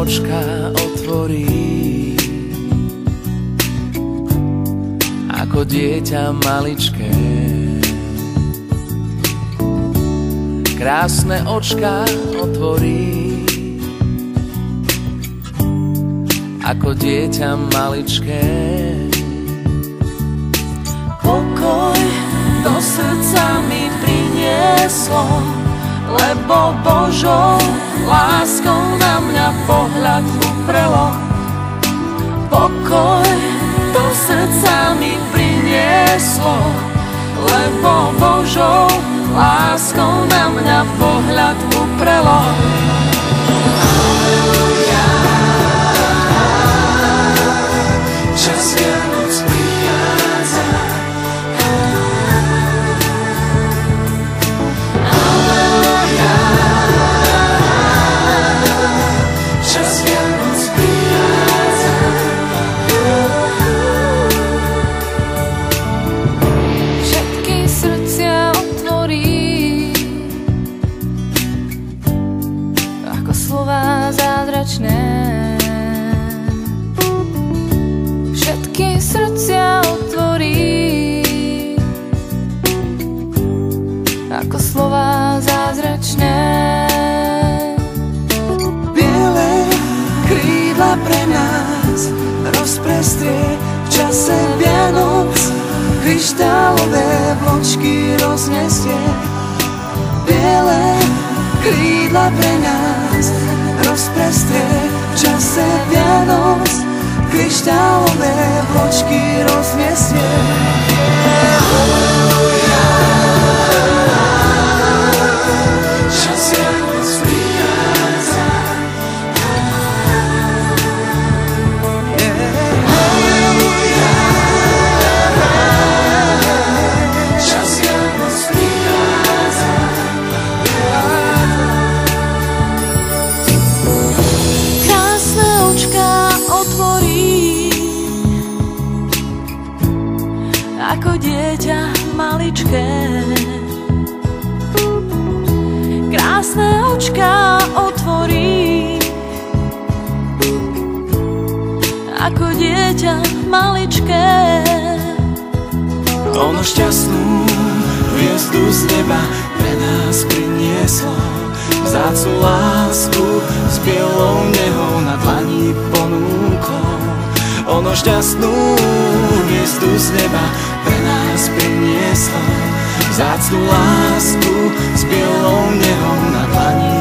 očka otvorí, ako dieťa maličké. Krásne očka otvorí, ako dieťa maličké. Pokoj do srdca mi prinieslo, lebo Božou láskou na mňa pohľad uprelo. Pokoj do srdca mi prinieslo, lebo Božou láskou na mňa pohľad uprelo. Halleluja, čas Vianoc prichádza. Halleluja, čas Vianoc prichádza. Všetky srdcia otvorí, ako slová zázračné. Všetky srdcia otvorí, ako slová zázračné. Biele krídla pre nás rozprestrie v čase Vianoc, kryštálové vločky roznesie. Biele krídla pre nás rozprestrie v čase Vianoc, kryštálové vločky roznesie. Halleluja, čas Vianoc prichádza. Halleluja, čas Vianoc prichádza. Krásne očka otvorí, ako dieťa maličké. Krásne očka otvorí, ako dieťa maličké. Ono šťastnú hviezdu z neba pre nás prinieslo, vzácnu lásku s bielou nehou na dlani ponúklo. Ono šťastnú hviezdu z neba pre nás prinieslo, vzácnu lásku s bielou nehou na dlani